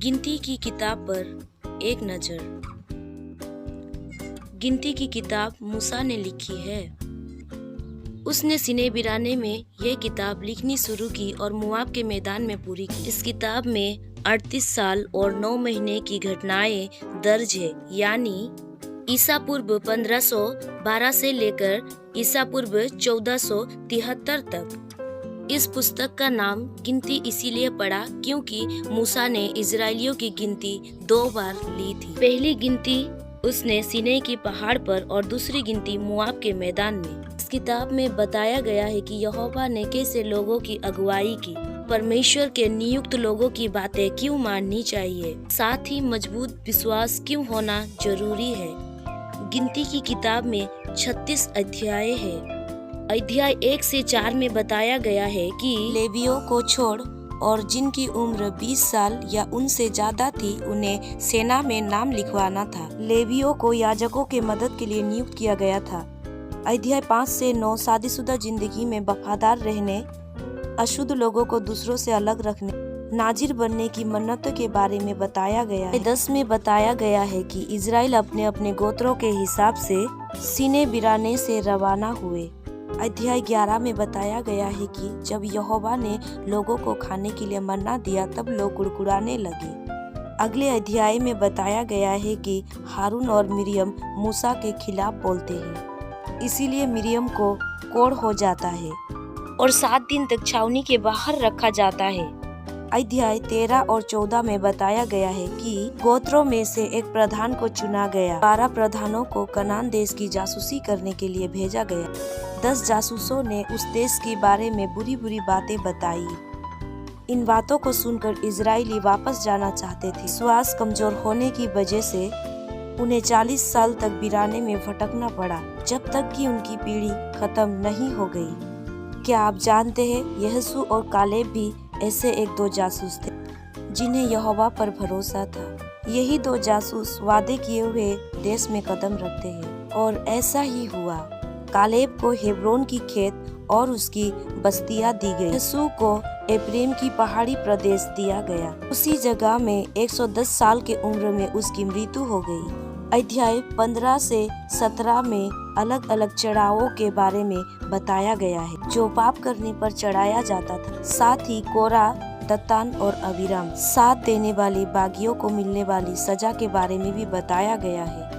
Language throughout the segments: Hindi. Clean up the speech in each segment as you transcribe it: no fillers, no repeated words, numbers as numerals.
गिनती की किताब पर एक नज़र। गिनती की किताब मूसा ने लिखी है। उसने सीने बिराने में यह किताब लिखनी शुरू की और मुआब के मैदान में पूरी की। इस किताब में 38 साल और 9 महीने की घटनाएं दर्ज है, यानी ईसा पूर्व 1512 से लेकर ईसा पूर्व 1473 तक। इस पुस्तक का नाम गिनती इसीलिए पड़ा क्योंकि मूसा ने इजरायलियों की गिनती 2 बार ली थी। पहली गिनती उसने सीनै की पहाड़ पर और दूसरी गिनती मुआब के मैदान में। इस किताब में बताया गया है कि यहोवा ने कैसे लोगों की अगुवाई की, परमेश्वर के नियुक्त लोगों की बातें क्यों माननी चाहिए, साथ ही मजबूत विश्वास क्यों होना जरूरी है। गिनती की किताब में 36 अध्याय है। अध्याय 1 से 4 में बताया गया है कि लेवियों को छोड़ और जिनकी उम्र 20 साल या उनसे ज्यादा थी उन्हें सेना में नाम लिखवाना था। लेवियों को याजकों के मदद के लिए नियुक्त किया गया था। अध्याय 5 से 9 शादीशुदा जिंदगी में वफादार रहने, अशुद्ध लोगों को दूसरों से अलग रखने, नाजिर बनने की मन्नतों के बारे में बताया गया है। 10 में बताया गया है कि इजराइल अपने अपने गोत्रों के हिसाब से सीने बिराने से रवाना हुए। अध्याय 11 में बताया गया है कि जब यहोवा ने लोगों को खाने के लिए मन्ना दिया तब लोग कुड़कुड़ाने लगे। अगले अध्याय में बताया गया है कि हारून और मिरियम मूसा के खिलाफ बोलते हैं, इसीलिए मिरियम को कोढ़ हो जाता है और 7 दिन तक छावनी के बाहर रखा जाता है। अध्याय 13 और 14 में बताया गया है कि गोत्रों में से एक प्रधान को चुना गया। 12 प्रधानों को कनान देश की जासूसी करने के लिए भेजा गया। 10 जासूसों ने उस देश के बारे में बुरी बुरी बातें बताई। इन बातों को सुनकर इजरायली वापस जाना चाहते थे। विश्वास कमजोर होने की वजह से उन्हें 40 साल तक बिराने में भटकना पड़ा, जब तक कि उनकी पीढ़ी खत्म नहीं हो गई। क्या आप जानते हैं, यहोशू और कालेब भी ऐसे 1-2 जासूस थे जिन्हें यहोवा पर भरोसा था। यही 2 जासूस वादे किए हुए देश में कदम रखते हैं और ऐसा ही हुआ। कालेब को हेब्रोन की खेत और उसकी बस्तियां दी गई। यहोशू को एफ्रेम की पहाड़ी प्रदेश दिया गया। उसी जगह में 110 साल के उम्र में उसकी मृत्यु हो गई। अध्याय 15 से 17 में अलग अलग चढ़ावों के बारे में बताया गया है जो पाप करने पर चढ़ाया जाता था। साथ ही कोरा, दत्तान और अबीराम, साथ देने वाली बागियों को मिलने वाली सजा के बारे में भी बताया गया है।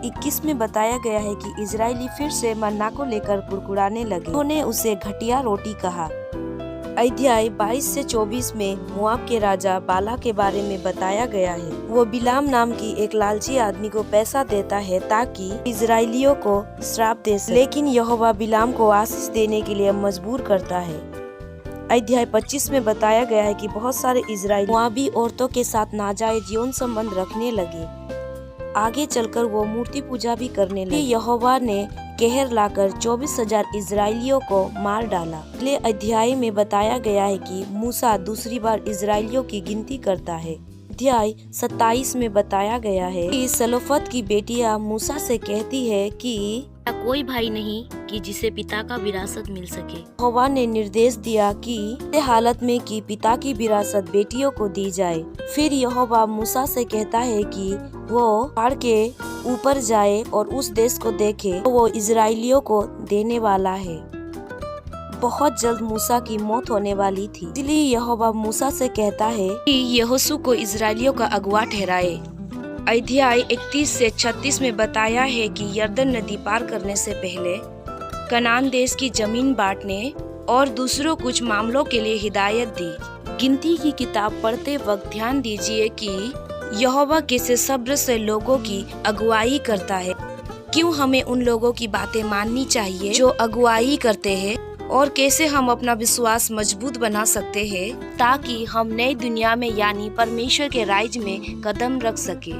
21 में बताया गया है कि इजरायली फिर से मन्ना को लेकर कुड़कुड़ाने लगे। उन्होंने उसे घटिया रोटी कहा। अध्याय 22 से 24 में मुआब के राजा बाला के बारे में बताया गया है। वो बिलाम नाम की एक लालची आदमी को पैसा देता है ताकि इजरायलियों को श्राप दे सके, लेकिन यहोवा बिलाम को आशीष देने के लिए मजबूर करता है। अध्याय 25 में बताया गया है कि बहुत सारे इजरायली मुआबी औरतों के साथ नाजायज यौन संबंध रखने लगे। आगे चलकर वो मूर्ति पूजा भी करने लगे। यहोवा ने कहर लाकर 24,000 इजरायलियों को मार डाला। अगले अध्याय में बताया गया है कि मूसा दूसरी बार इजरायलियों की गिनती करता है। अध्याय 27 में बताया गया है कि सलोफत की बेटियां मूसा से कहती है कि कोई भाई नहीं कि जिसे पिता का विरासत मिल सके। यहोवा ने निर्देश दिया कि इस हालत में कि पिता की विरासत बेटियों को दी जाए। फिर यहोवा मूसा से कहता है कि वो पहाड़ के ऊपर जाए और उस देश को देखे तो वो इजरायलियों को देने वाला है। बहुत जल्द मूसा की मौत होने वाली थी, इसलिए यहोवा मूसा से कहता है कि यहोशू को इजरायलियों का अगुवा ठहराए। अध्याय 31 से 36 में बताया है कि यरदन नदी पार करने से पहले कनान देश की जमीन बांटने और दूसरों कुछ मामलों के लिए हिदायत दी। गिनती की किताब पढ़ते वक्त ध्यान दीजिए कि यहोवा कैसे सब्र से लोगों की अगुवाई करता है। क्यों हमें उन लोगों की बातें माननी चाहिए जो अगुवाई करते हैं, और कैसे हम अपना विश्वास मजबूत बना सकते हैं ताकि हम नई दुनिया में यानी परमेश्वर के राज्य में कदम रख सके।